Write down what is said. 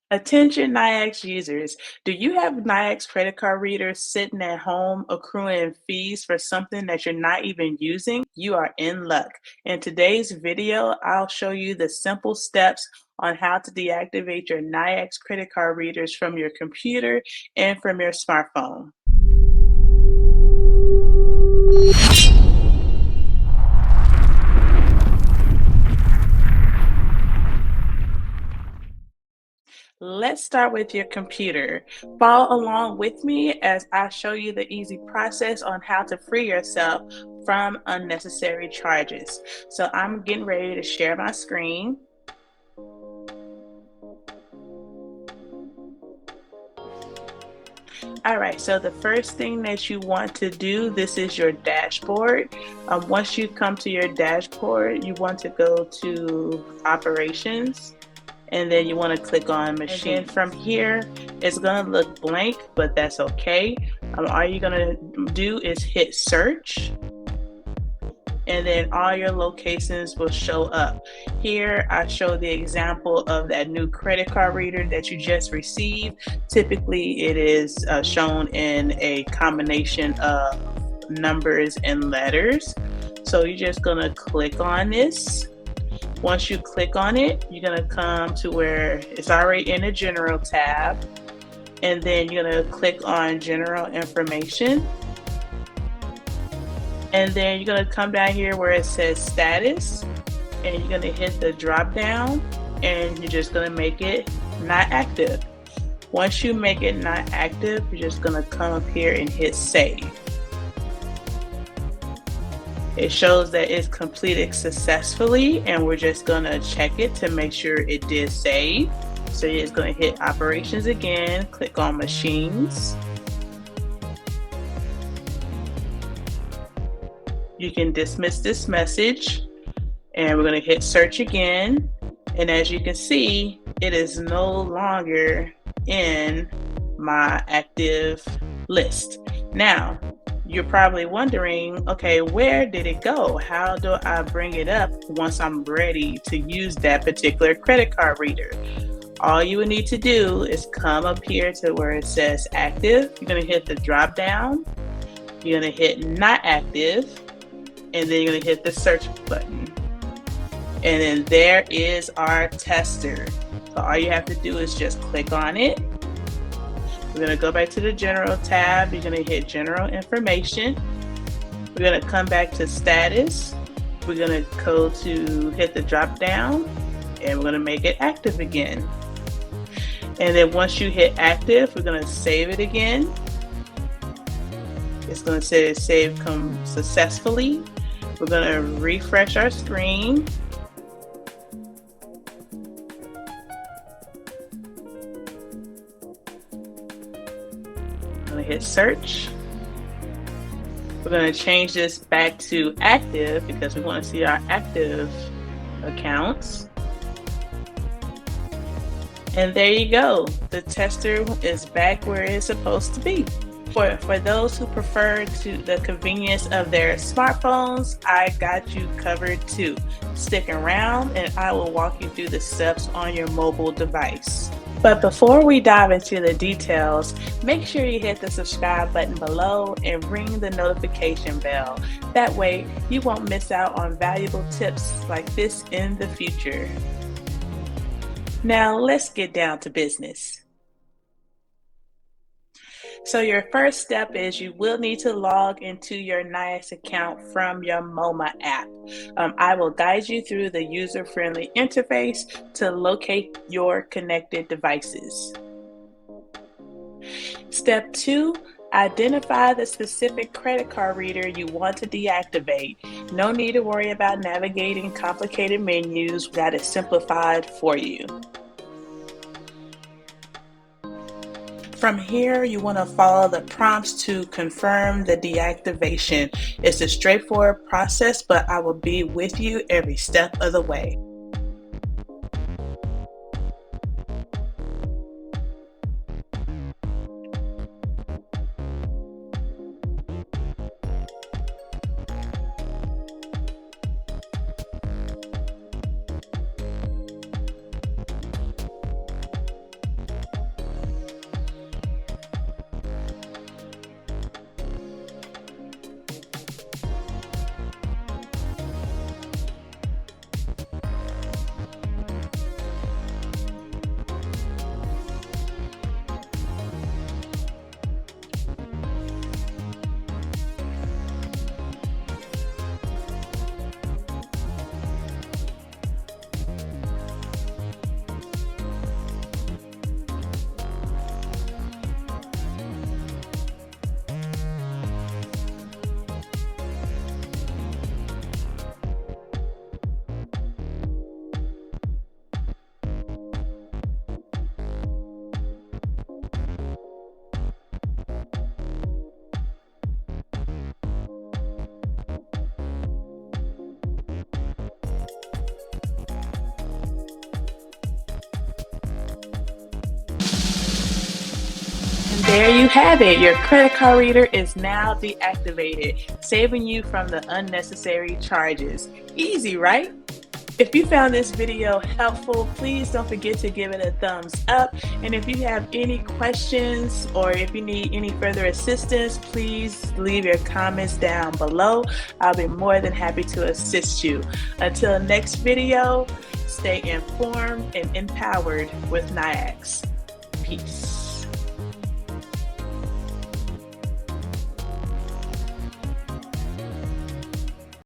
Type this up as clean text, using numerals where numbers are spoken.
Attention Nayax users. Do you have Nayax credit card readers sitting at home accruing fees for something that you're not even using? You are in luck. In today's video, I'll show you the simple steps on how to deactivate your Nayax credit card readers from your computer and from your smartphone. Let's start with your computer. Follow along with me as I show you the easy process on how to free yourself from unnecessary charges. So I'm getting ready to share my screen. All right, so the first thing that you want to do, this is your dashboard. Once you come to your dashboard, you want to go to operations, and then you want to click on machine. And from here, it's going to look blank, but that's okay. All you're going to do is hit search, and then all your locations will show up. Here I show the example of that new credit card reader that you just received. Typically it is shown in a combination of numbers and letters. So you're just gonna click on this. Once you click on it, you're gonna come to where it's already in a general tab, and then you're gonna click on general information. And then you're going to come down here where it says status, and you're going to hit the drop down, and you're just going to make it not active. Once you make it not active, you're just going to come up here and hit save. It shows that it's completed successfully, and we're just going to check it to make sure it did save. So you're just going to hit operations again, click on machines. You can dismiss this message, and we're going to hit search again. And as you can see, it is no longer in my active list. Now, you're probably wondering, okay, where did it go? How do I bring it up once I'm ready to use that particular credit card reader? All you would need to do is come up here to where it says active. You're going to hit the drop down. You're going to hit not active. And then you're going to hit the search button. And then there is our tester. So all you have to do is just click on it. We're going to go back to the general tab. You're going to hit general information. We're going to come back to status. We're going to go to hit the drop down, and we're going to make it active again. And then once you hit active, we're going to save it again. It's going to say save successfully. We're going to refresh our screen. I'm going to hit search. We're going to change this back to active because we want to see our active accounts. And there you go. The tester is back where it's supposed to be. For those who prefer the convenience of their smartphones, I got you covered too. Stick around and I will walk you through the steps on your mobile device. But before we dive into the details, make sure you hit the subscribe button below and ring the notification bell. That way you won't miss out on valuable tips like this in the future. Now let's get down to business. So your first step is you will need to log into your Nayax account from your MoMA app. I will guide you through the user-friendly interface to locate your connected devices. Step 2, identify the specific credit card reader you want to deactivate. No need to worry about navigating complicated menus. We got it simplified for you. From here, you want to follow the prompts to confirm the deactivation. It's a straightforward process, but I will be with you every step of the way. There you have it. Your credit card reader is now deactivated, saving you from the unnecessary charges. Easy, right? If you found this video helpful, please don't forget to give it a thumbs up. And if you have any questions or if you need any further assistance, please leave your comments down below. I'll be more than happy to assist you. Until next video, stay informed and empowered with Nayax. Peace.